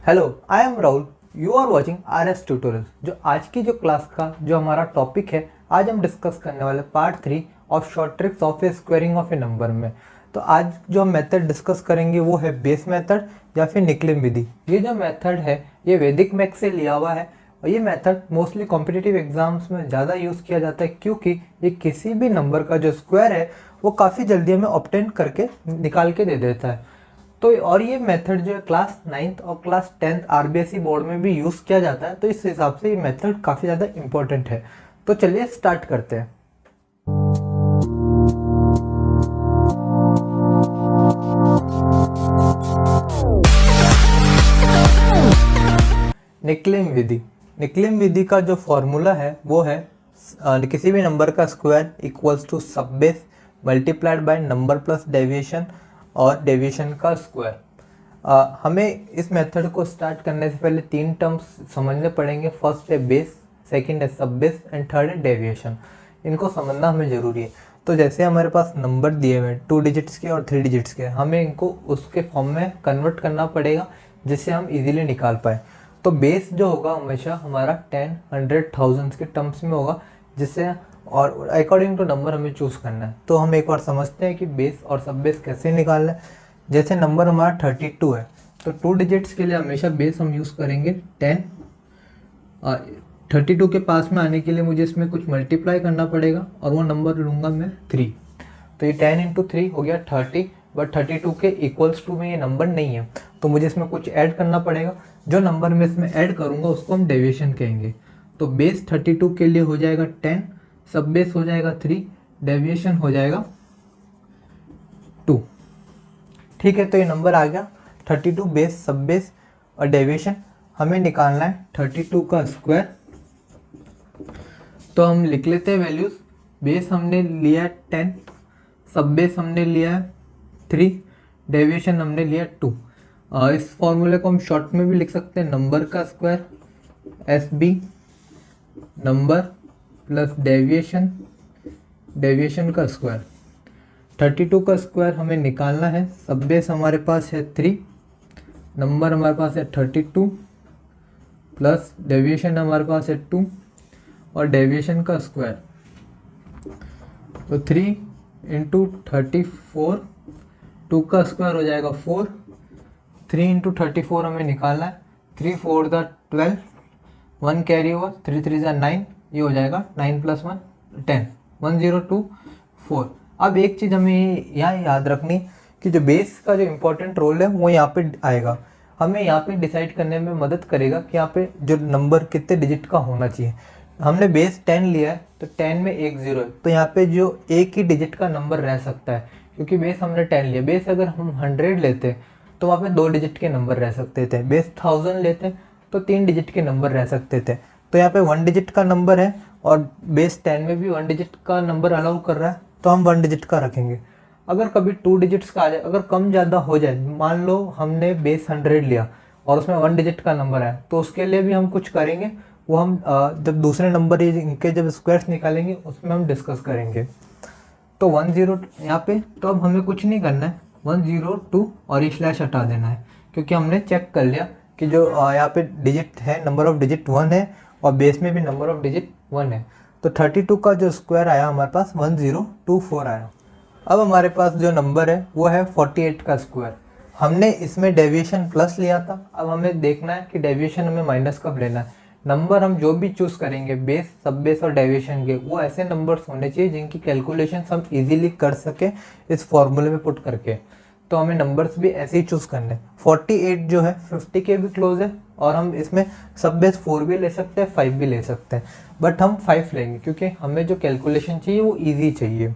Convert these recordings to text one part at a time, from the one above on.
Hello, I am Rahul. You are watching R S tutorial. जो आज की जो क्लास का जो हमारा टॉपिक है, आज हम डिस्कस करने वाले part 3 of short tricks of A squaring of A number में। तो आज जो हम मेथड डिस्कस करेंगे वो है बेस मेथड या फिर निकलिम विधि। ये जो मेथड है ये वैदिक मैथ से लिया हुआ है और ये मेथड मोस्टली कॉम्पिटिटिव एग्जाम्स में ज़्यादा यूज़ किया जाता है क्योंकि ये किसी भी नंबर का जो स्क्वायर है वो काफ़ी जल्दी हमें ऑब्टेन करके निकाल के दे देता है। तो और ये मेथड जो है क्लास 9th और क्लास 10th आरबीएसई बोर्ड में भी यूज़ किया जाता है, तो इस हिसाब से ये मेथड काफ़ी ज़्यादा इम्पोर्टेंट है। तो चलिए स्टार्ट करते हैं। निकलिम विधि का जो फॉर्मूला है वो है किसी भी नंबर का स्क्वायर इक्वल्स टू सब base multiplied by number plus deviation और डेविएशन का स्क्वायर। हमें इस मेथड को स्टार्ट करने से पहले 3 टर्म्स समझने पड़ेंगे। फर्स्ट है बेस, सेकंड है सब बेस एंड थर्ड है डेविएशन। इनको समझना हमें ज़रूरी है। तो जैसे हमारे पास नंबर दिए हुए हैं 2 डिजिट्स के और 3 डिजिट्स के, हमें इनको उसके फॉर्म में कन्वर्ट करना पड़ेगा जिससे हम इजीली निकाल पाए। तो बेस जो होगा हमेशा हमारा 10, 100, थाउजेंड्स के टर्म्स में होगा, जिससे और अकॉर्डिंग टू नंबर हमें चूज़ करना है। तो हम एक बार समझते हैं कि बेस और सब बेस कैसे निकालना है। जैसे नंबर हमारा 32 है तो 2 डिजिट्स के लिए हमेशा बेस हम यूज़ करेंगे 10। 32 के पास में आने के लिए मुझे इसमें कुछ मल्टीप्लाई करना पड़ेगा और वो नंबर लूँगा मैं 3। तो ये 10 इंटू 3 हो गया 30, बट 32 के इक्वल्स टू में ये नंबर नहीं है तो मुझे इसमें कुछ ऐड करना पड़ेगा। जो नंबर मैं इसमें ऐड करूँगा उसको हम डेविएशन कहेंगे। तो बेस 32 के लिए हो जाएगा 10, सब बेस हो जाएगा 3, डेविएशन हो जाएगा 2। ठीक है, तो ये नंबर आ गया 32 बेस, सब बेस और डेविएशन। हमें निकालना है 32 का स्क्वायर। तो हम लिख लेते हैं वैल्यूज़। बेस हमने लिया है 10, सब बेस हमने लिया है 3, डेविएशन हमने लिया 2। इस फॉर्मूले को हम शॉर्ट में भी लिख सकते हैं, नंबर का square S B number plus deviation, deviation का स्क्वायर। 32 का स्क्वायर हमें निकालना है। सब बेस हमारे पास है 3, नंबर हमारे पास है 32 प्लस डेविएशन हमारे पास है 2 और डेविएशन का स्क्वायर। तो 3 इंटू 34, 2 का स्क्वायर हो जाएगा 4, 3 इंटू 34 हमें निकालना है। 3 4 12, 1 कैरी ओवर, 3 3 9, ये हो जाएगा 9 प्लस 1 10, 1024। अब एक चीज़ हमें यहाँ याद रखनी कि जो बेस का जो इम्पोर्टेंट रोल है वो यहाँ पे आएगा। हमें यहाँ पे डिसाइड करने में मदद करेगा कि यहाँ पे जो नंबर कितने डिजिट का होना चाहिए। हमने बेस 10 लिया है तो 10 में एक 0 है, तो यहाँ पे जो एक ही डिजिट का नंबर रह सकता है क्योंकि बेस हमने 10 लिया। बेस अगर हम 100 लेते तो वहाँ पे 2 डिजिट के नंबर रह सकते थे। बेस 1000 लेते तो 3 डिजिट के नंबर रह सकते थे। तो यहाँ पे 1 डिजिट का नंबर है और बेस 10 में भी 1 डिजिट का नंबर अलाउ कर रहा है तो हम 1 डिजिट का रखेंगे। अगर कभी 2 डिजिट्स का आ जाए, अगर कम ज़्यादा हो जाए, मान लो हमने बेस 100 लिया और उसमें 1 डिजिट का नंबर है, तो उसके लिए भी हम कुछ करेंगे। वो हम जब दूसरे नंबर इनके जब स्क्वायर्स निकालेंगे उसमें हम डिस्कस करेंगे। तो 10 यहाँ पे, तो अब हमें कुछ नहीं करना है, 102 और ये स्लैश हटा देना है क्योंकि हमने चेक कर लिया कि जो यहाँ पे डिजिट है, नंबर ऑफ डिजिट 1 है और बेस में भी नंबर ऑफ डिजिट 1 है। तो 32 का जो स्क्वायर आया हमारे पास 1024 आया। अब हमारे पास जो नंबर है वो है 48 का स्क्वायर। हमने इसमें डेविएशन प्लस लिया था, अब हमें देखना है कि डेविएशन हमें माइनस कब लेना है। नंबर हम जो भी चूज़ करेंगे बेस, सब बेस और डेविएशन के, वो ऐसे नंबर्स होने चाहिए जिनकी कैलकुलेशन हम इजीली कर सके इस फॉर्मूले में पुट करके। तो हमें नंबर्स भी ऐसे ही चूज़ करने हैं। 48 जो है 50 के भी क्लोज है और हम इसमें सब बेस 4 भी ले सकते हैं, 5 भी ले सकते हैं, बट हम 5 लेंगे क्योंकि हमें जो कैलकुलेशन चाहिए वो ईजी चाहिए।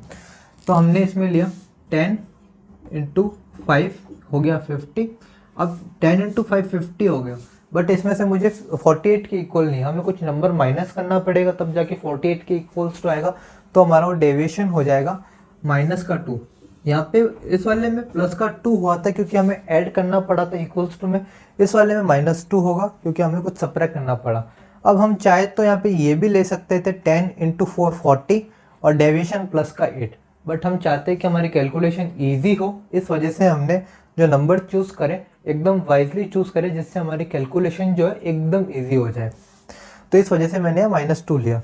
तो हमने इसमें लिया 10 इंटू 5 हो गया 50। अब 10 इंटू 5 50 हो गया, बट इसमें से मुझे 48 के इक्वल नहीं, हमें कुछ नंबर माइनस करना पड़ेगा तब जाके 48 के इक्वल्स टू आएगा। तो हमारा वो डेविएशन हो जाएगा माइनस का 2। यहाँ पे इस वाले में प्लस का 2 हुआ था क्योंकि हमें ऐड करना पड़ा था इक्वल्स टू में। इस वाले में -2 होगा क्योंकि हमें कुछ सब्ट्रैक्ट करना पड़ा। अब हम चाहे तो यहाँ पे ये भी ले सकते थे 10 इंटू 4 40 और डेविएशन प्लस का 8, बट हम चाहते हैं कि हमारी कैलकुलेशन ईजी हो, इस वजह से हमने जो नंबर चूज़ करें एकदम वाइजली चूज़ करें जिससे हमारी कैलकुलेशन जो है एकदम ईजी हो जाए। तो इस वजह से मैंने -2 लिया।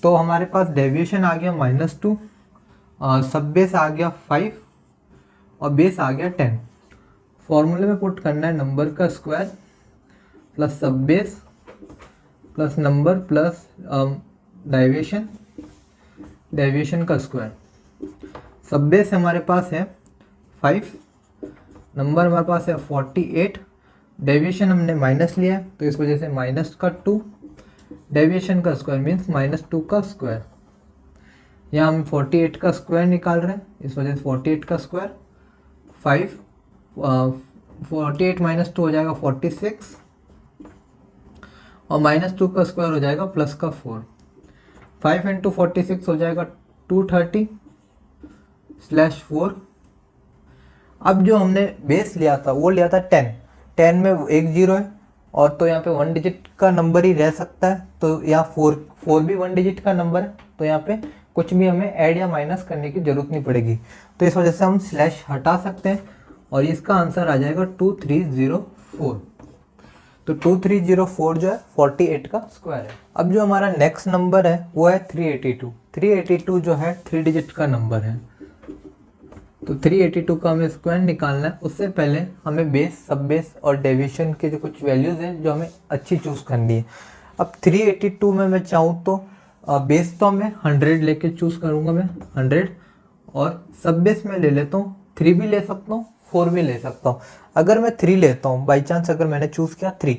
तो हमारे पास डेविएशन आ गया -2, सब बेस आ गया 5 और बेस आ गया 10। फॉर्मूले में पुट करना है नंबर का स्क्वायर प्लस सब base plus number plus deviation का स्क्वायर। सब बेस हमारे पास है 5, नंबर हमारे पास है 48, डेविएशन हमने माइनस लिया है तो इस वजह से -2, डेविएशन का स्क्वायर मीन्स -2 का स्क्वायर। यहाँ हम 48 का स्क्वायर निकाल रहे हैं, इस वजह से 48 का स्क्वायर 5, 48 -2 हो जाएगा 46 और -2 का स्क्वायर हो जाएगा प्लस का 4। 5 × 46 हो जाएगा 230/4। अब जो हमने बेस लिया था वो लिया था 10 में एक जीरो है और तो यहाँ पे 1 डिजिट का नंबर ही रह सकता है, तो यहाँ 4 भी 1 डिजिट का नंबर है, तो यहाँ पे कुछ भी हमें ऐड या माइनस करने की ज़रूरत नहीं पड़ेगी। तो इस वजह से हम स्लैश हटा सकते हैं और इसका आंसर आ जाएगा 2304। तो 2304 जो है 48 का स्क्वायर है। अब जो हमारा नेक्स्ट नंबर है वो है 382। 382 जो है 3 डिजिट का नंबर है, तो 382 का हमें स्क्वायर निकालना है। उससे पहले हमें बेस, सब बेस और डेविएशन के जो कुछ वैल्यूज़ हैं जो हमें अच्छी चूज़ करनी है। अब 382 में मैं चाहूँ तो बेस तो मैं 100 लेके चूज़ करूँगा, मैं 100, और सब बेस में ले लेता हूँ 3 भी ले सकता हूँ, 4 भी ले सकता हूँ। अगर मैं 3 लेता हूँ बाई चांस, अगर मैंने चूज़ किया 3,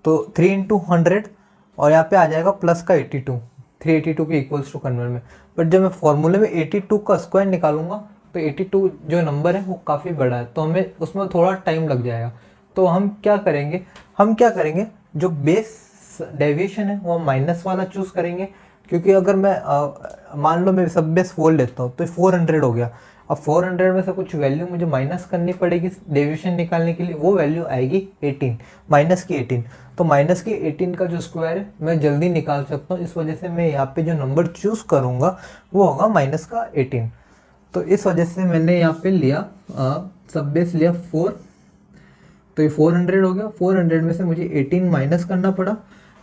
तो 3 × 100 और यहाँ पे आ जाएगा प्लस का 82, 382 के इक्वल्स टू कन्वर्ट में। बट जब मैं फॉर्मूले में 82 का स्क्वायर निकालूंगा तो 82 जो नंबर है वो काफ़ी बड़ा है, तो हमें उसमें थोड़ा टाइम लग जाएगा। तो हम क्या करेंगे, जो बेस डेविएशन है वो माइनस वाला चूज़ करेंगे, क्योंकि अगर मैं मान लो मैं सब बेस 4 लेता हूँ तो 400 हो गया। अब 400 में से कुछ वैल्यू मुझे माइनस करनी पड़ेगी डेविएशन निकालने के लिए, वो वैल्यू आएगी 18, माइनस की 18। तो माइनस की 18 का जो स्क्वायर है मैं जल्दी निकाल सकता हूँ, इस वजह से मैं यहाँ पे जो नंबर चूज़ करूँगा वो होगा माइनस का 18। तो इस वजह से मैंने यहाँ पे लिया सब बेस लिया 4, तो ये 400 हो गया। 400 में से मुझे 18 माइनस करना पड़ा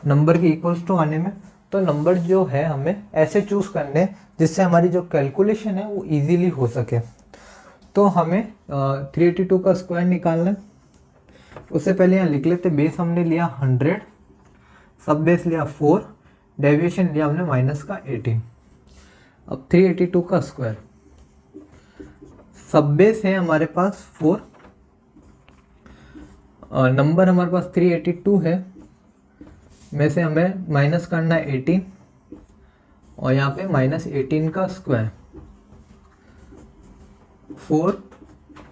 नंबर के इक्वल्स टू आने में। तो नंबर जो है हमें ऐसे चूज़ करने जिससे हमारी जो कैलकुलेशन है वो इजीली हो सके। तो हमें 382 का स्क्वायर निकालना है। उससे पहले यहाँ लिख लेते, बेस हमने लिया 100, सब बेस लिया 4, डेविएशन लिया हमने माइनस का 18। अब 382 का स्क्वायर, सब बेस है हमारे पास 4, नंबर हमारे पास 382 है, में से हमें माइनस करना है 18 और यहाँ पे -18 का स्क्वायर 4,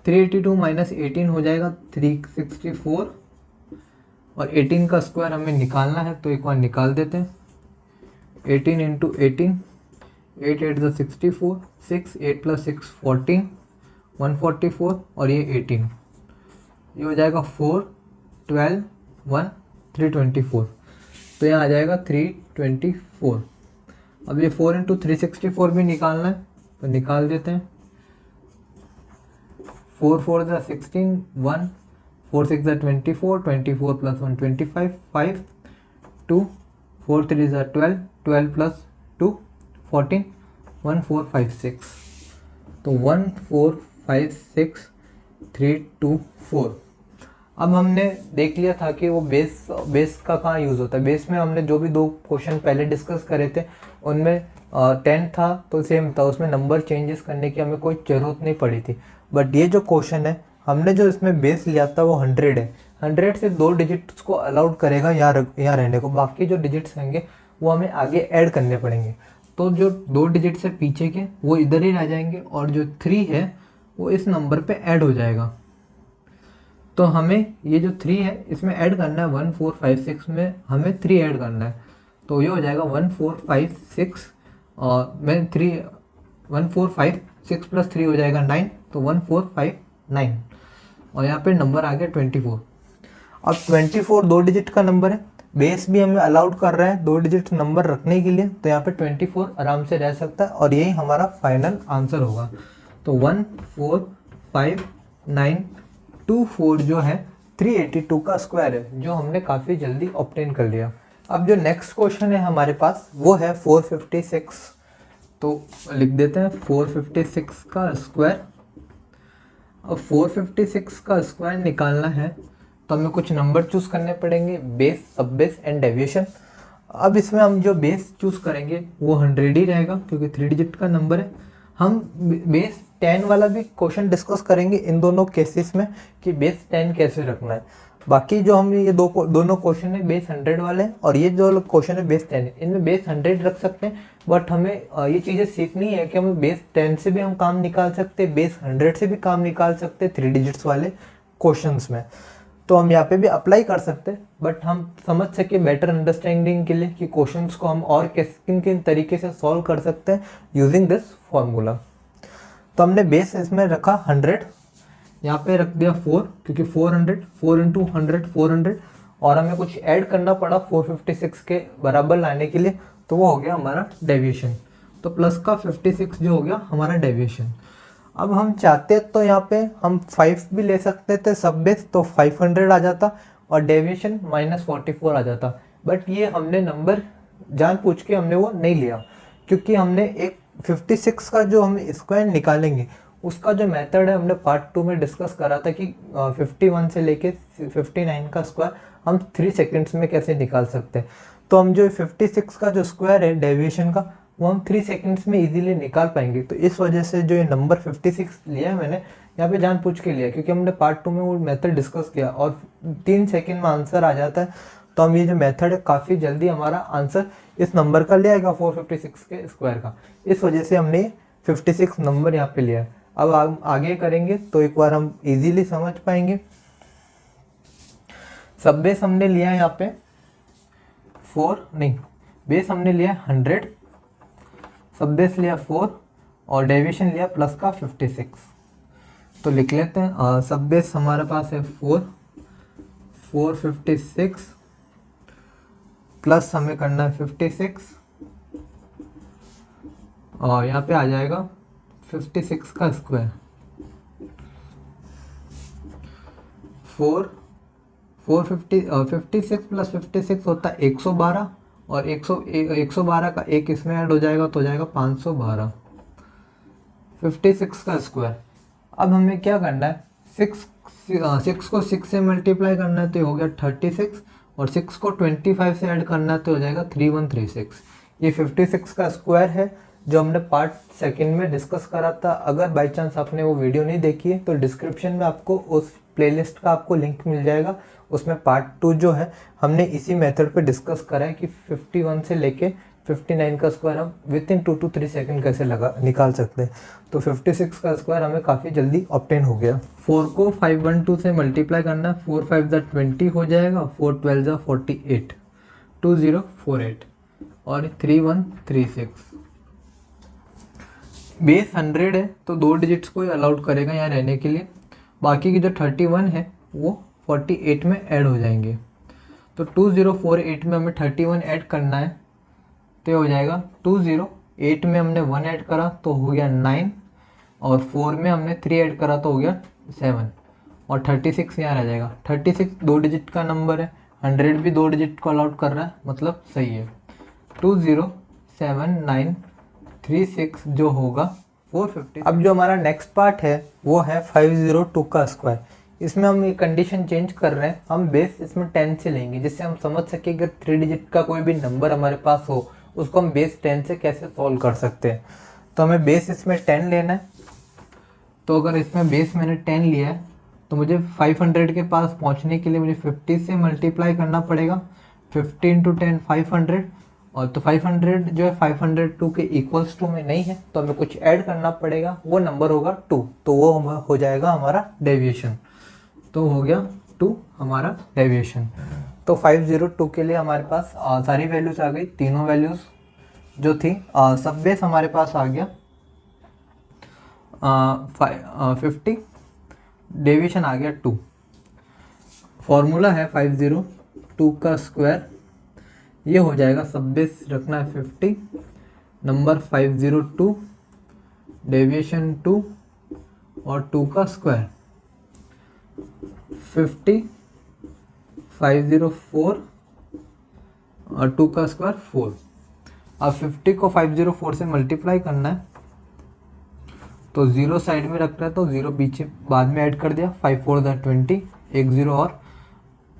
382 -18 हो जाएगा 364 और 18 का स्क्वायर हमें निकालना है, तो एक बार निकाल देते हैं। 18 × 18, 8 8 64, 6 8 + 6 14, 144 और ये 18, ये हो जाएगा 4 12 1 324, तो यहाँ आ जाएगा 324। अब ये 4 × 364 भी निकालना है, तो निकाल देते हैं। 4 4 16, 1 4 6 24, 24 + 1 25, 5 2 4 3 12, 12 + 2 14, 1 4 5 6, तो 1 4 5 6 3 2 4। अब हमने देख लिया था कि वो बेस का कहाँ यूज़ होता है। बेस में हमने जो भी 2 क्वेश्चन पहले डिस्कस करे थे उनमें 10 था तो सेम था, उसमें नंबर चेंजेस करने की हमें कोई ज़रूरत नहीं पड़ी थी। बट ये जो क्वेश्चन है हमने जो इसमें बेस लिया था वो 100 है। 100 से 2 डिजिट्स को अलाउड करेगा यहाँ रहने को, बाकी जो डिजिट्स रहेंगे वो हमें आगे ऐड करने पड़ेंगे। तो जो 2 डिजिट से पीछे के वो इधर ही रह जाएंगे और जो 3 है वो इस नंबर पे ऐड हो जाएगा। तो हमें ये जो 3 है इसमें ऐड करना है 1 4 5 6 में हमें 3 ऐड करना है, तो ये हो जाएगा 1 4 5 6 और मैं 3 1 4 5 6 + 3 हो जाएगा 9, तो 1 4 5 9 और यहाँ पे नंबर आ गया 24। अब 24 2 डिजिट का नंबर है, बेस भी हमें अलाउड कर रहा है 2 डिजिट नंबर रखने के लिए, तो यहाँ पे 24 आराम से रह सकता है और यही हमारा फाइनल आंसर होगा। तो 1 4 5 9 24 जो है 382 का स्क्वायर है, जो हमने काफ़ी जल्दी ऑब्टेन कर लिया। अब जो नेक्स्ट क्वेश्चन है हमारे पास वो है 456। तो लिख देते हैं 456 का स्क्वायर। अब 456 का स्क्वायर निकालना है तो हमें कुछ नंबर चूज़ करने पड़ेंगे, बेस, सब बेस एंड डेविएशन। अब इसमें हम जो बेस चूज़ करेंगे वो 100 ही रहेगा क्योंकि 3 डिजिट का नंबर है। हम बेस 10 वाला भी क्वेश्चन डिस्कस करेंगे इन दोनों केसेस में कि बेस 10 कैसे रखना है। बाकी जो हम ये दोनों क्वेश्चन है बेस 100 वाले हैं और ये जो क्वेश्चन है बेस 10 है, इनमें बेस 100 रख सकते हैं। बट हमें ये चीज़ें सीखनी है कि हमें बेस 10 से भी हम काम निकाल सकते हैं, बेस 100 से भी काम निकाल सकते हैं 3 डिजिट्स वाले क्वेश्चंस में। तो हम यहाँ पे भी अप्लाई कर सकते हैं, बट हम समझ सके बेटर अंडरस्टैंडिंग के लिए कि क्वेश्चंस को हम और किन किन तरीके से सॉल्व कर सकते हैं यूजिंग दिस फॉर्मूला। तो हमने बेस इसमें रखा 100, यहाँ पे रख दिया 4 क्योंकि 400, 4 इंटू 100 400, और हमें कुछ ऐड करना पड़ा 456 के बराबर लाने के लिए, तो वो हो गया हमारा डेविएशन। तो प्लस का 56 जो हो गया हमारा डेविएशन। अब हम चाहते तो यहाँ पे हम 5 भी ले सकते थे सब बेस, तो 500 आ जाता और डेविएशन -44 आ जाता। बट ये हमने नंबर जानबूझ के हमने वो नहीं लिया क्योंकि हमने एक 56 का जो हम स्क्वायर निकालेंगे उसका जो मेथड है हमने पार्ट 2 में डिस्कस करा था कि 51 से लेके 59 का स्क्वायर हम 3 सेकेंड्स में कैसे निकाल सकते हैं। तो हम जो 56 का जो स्क्वायर है डेविएशन का वो हम 3 सेकेंड्स में इजीली निकाल पाएंगे। तो इस वजह से जो ये नंबर 56 लिया है मैंने यहाँ पे जानबूझ के लिया क्योंकि हमने पार्ट 2 में वो मेथड डिस्कस किया और 3 सेकेंड में आंसर आ जाता है। तो हम ये जो मेथड है काफ़ी जल्दी हमारा आंसर इस नंबर का ले आएगा 456 के स्क्वायर का। इस वजह से हमने 56 नंबर यहाँ पे लिया है। अब हम आगे करेंगे तो एक बार हम इजीली समझ पाएंगे। सब बेस हमने लिया है यहाँ पे 4 नहीं, बेस हमने लिया 100, सब बेस लिया 4 और डेविएशन लिया प्लस का 56। तो लिख लेते हैं सब बेस हमारे पास है 456 प्लस हमें करना है 56 और यहाँ पे आ जाएगा 56 का स्क्वायर। 56 प्लस 56 होता है 112 और 112 का एक इसमें ऐड हो जाएगा तो हो जाएगा 512। 56 का स्क्वायर। अब हमें क्या करना है, 6 को 6 से मल्टीप्लाई करना है तो ये हो गया 36 और 6 को 25 से ऐड करना है तो हो जाएगा 3136। ये 56 का स्क्वायर है जो हमने पार्ट सेकंड में डिस्कस करा था। अगर बाई चांस आपने वो वीडियो नहीं देखी है तो डिस्क्रिप्शन में आपको उस प्लेलिस्ट का आपको लिंक मिल जाएगा। उसमें पार्ट 2 जो है हमने इसी मेथड पे डिस्कस करा है कि 51 से लेके 59 का स्क्वायर हम विद इन 2 to 3 सेकंड कैसे निकाल सकते हैं। तो 56 का स्क्वायर हमें काफ़ी जल्दी ऑब्टेन हो गया। 4 को 512 से मल्टीप्लाई करना है, 4 5 जा 20 हो जाएगा, 4 12 जा 48, 2048 और 3136। बेस 100 है तो 2 डिजिट्स को ही अलाउड करेगा यहाँ रहने के लिए। बाकी की जो 31 है वो 48 में ऐड हो जाएंगे। तो 2048 में हमें 31 ऐड करना है तो हो जाएगा 208 में हमने 1 ऐड करा तो हो गया 9 और 4 में हमने 3 ऐड करा तो हो गया 7 और 36 यहाँ रह जाएगा। 36 2 डिजिट का नंबर है, 100 भी 2 डिजिट को अलाउड कर रहा है, मतलब सही है। 207,936 जो होगा 450। अब जो हमारा नेक्स्ट पार्ट है वो है 502 का स्क्वायर। इसमें हम ये कंडीशन चेंज कर रहे हैं, हम बेस इसमें 10 से लेंगे जिससे हम समझ सके अगर 3 डिजिट का कोई भी नंबर हमारे पास हो उसको हम बेस 10 से कैसे सॉल्व कर सकते हैं। तो हमें बेस इसमें 10 लेना है। तो अगर इसमें बेस मैंने 10 लिया है तो मुझे 500 के पास पहुंचने के लिए मुझे 50 से मल्टीप्लाई करना पड़ेगा। 50 × 10 500 और तो 500 जो है 502 के इक्वल्स टू में नहीं है तो हमें कुछ ऐड करना पड़ेगा, वो नंबर होगा 2। तो वो हो जाएगा हमारा डेविएशन। तो हो गया 2 हमारा डेविएशन। तो 502 के लिए हमारे पास सारी वैल्यूज आ गई, तीनों वैल्यूज जो थी। सब बेस हमारे पास आ गया 50, डेविएशन आ गया 2। फॉर्मूला है 502 का स्क्वायर, ये हो जाएगा सब बेस रखना है 50, नंबर 502, डेविएशन 2 और 2 का स्क्वायर। 50, 504 और 2 का स्क्वायर 4। अब 50 को 504 से मल्टीप्लाई करना है, तो 0 साइड में रख रहा है तो 0 पीछे बाद में ऐड कर दिया। 5 4 दा 20, एक 0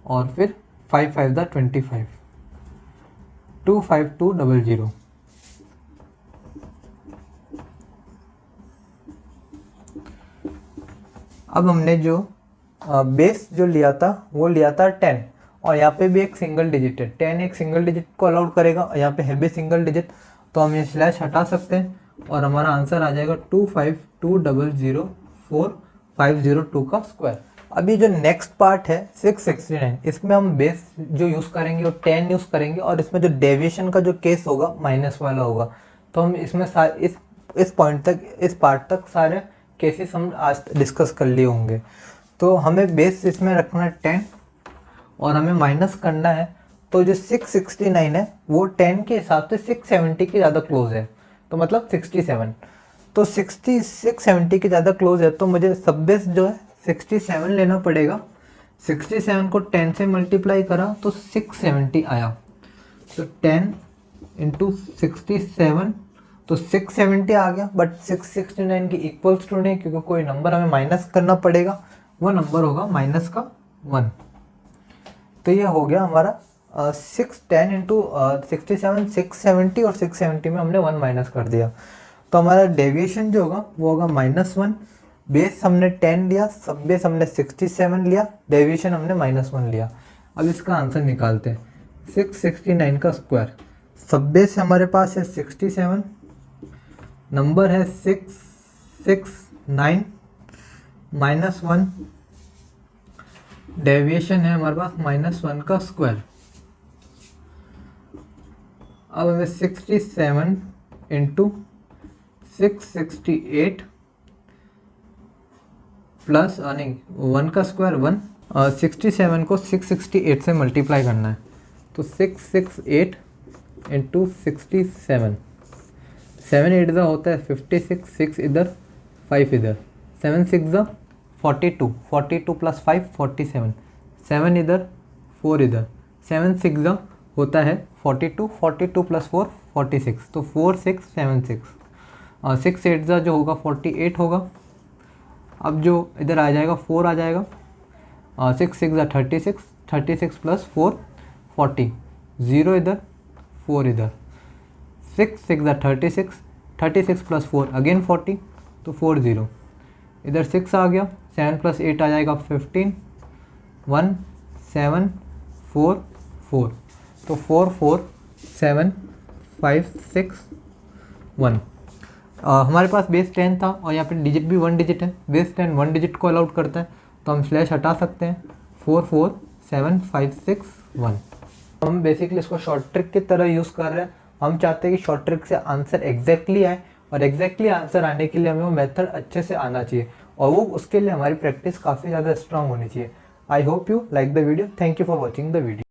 और फिर 5 5 दा 25, 25200। अब हमने जो बेस जो लिया था वो लिया था 10, और यहाँ पे भी एक सिंगल डिजिट है। 10 एक सिंगल डिजिट को अलाउड करेगा, यहाँ पे है भी सिंगल डिजिट, तो हम ये स्लैश हटा सकते हैं और हमारा आंसर आ जाएगा 252004502 का स्क्वायर। अभी जो नेक्स्ट पार्ट है 669, इसमें हम बेस जो यूज़ करेंगे वो 10 यूज़ करेंगे, और इसमें जो डेविएशन का जो केस होगा माइनस वाला होगा। तो हम इसमें इस पॉइंट तक, इस पार्ट तक सारे केसेस हम आज डिस्कस कर लिए होंगे। तो हमें बेस इसमें रखना है 10 और हमें माइनस करना है। तो जो 669 है वो 10 के हिसाब से 670 के ज़्यादा क्लोज है, तो मतलब 67। तो 670 के ज़्यादा क्लोज है, तो मुझे सब बेस जो है 67 लेना पड़ेगा। 67 को 10 से मल्टीप्लाई करा तो 670 आया, तो 10 इंटू 67, तो 670 आ गया। बट 669 की इक्वल्स टू नहीं, क्योंकि कोई नंबर हमें माइनस करना पड़ेगा, वो नंबर होगा माइनस का 1। तो ये हो गया हमारा 610 इंटू 67, 670, और 670 में हमने 1 माइनस कर दिया। तो हमारा डेविएशन जो होगा वो होगा -1। बेस हमने 10 लिया, सब बेस हमने 67 लिया, डेविएशन हमने -1 लिया। अब इसका आंसर निकालते हैं। 669 का स्क्वायर, सब बेस हमारे पास है 67, नंबर है 669 -1, डेविएशन है हमारे पास -1 का स्क्वायर। अब हमें 67 इंटू 668 प्लस नहीं 1 का स्क्वायर 1, 67 को 668 से मल्टीप्लाई करना है, तो 668 इंटू 67, 7 8 ज़ा होता है 56, 6 इधर 5 इधर, 7 6 ज़ा 42, 42 प्लस 5 47, 7 इधर 4 इधर, 7 6 ज़ा होता है 42, 42 प्लस 4 46, तो 4 6 7 6, 6 8 ज़ा जो होगा 48 होगा। अब जो इधर आ जाएगा 4 आ जाएगा, 6 6 ज़ा 36, 36 प्लस 4 40, 0 इधर 4 इधर, 6 6 ज़ा 36, 36 प्लस 4 अगेन 40, तो 4 0 इधर 6 आ गया, 7 प्लस 8 आ जाएगा 15, 1 7 4 4, तो 4 4 7 5 6 1। हमारे पास बेस 10 था और यहाँ पे डिजिट भी 1 डिजिट है। बेस 10 1 डिजिट को अलाउड करता है, तो हम स्लैश हटा सकते हैं। 4 4 7 5 6 1। हम बेसिकली इसको शॉर्ट ट्रिक की तरह यूज़ कर रहे हैं। हम चाहते हैं कि शॉर्ट ट्रिक से आंसर एग्जैक्टली आए, और एग्जैक्टली आंसर आने के लिए हमें वो मेथड अच्छे से आना चाहिए, और वो उसके लिए हमारी प्रैक्टिस काफ़ी ज़्यादा स्ट्रांग होनी चाहिए। I hope you like the video. Thank you for watching the video.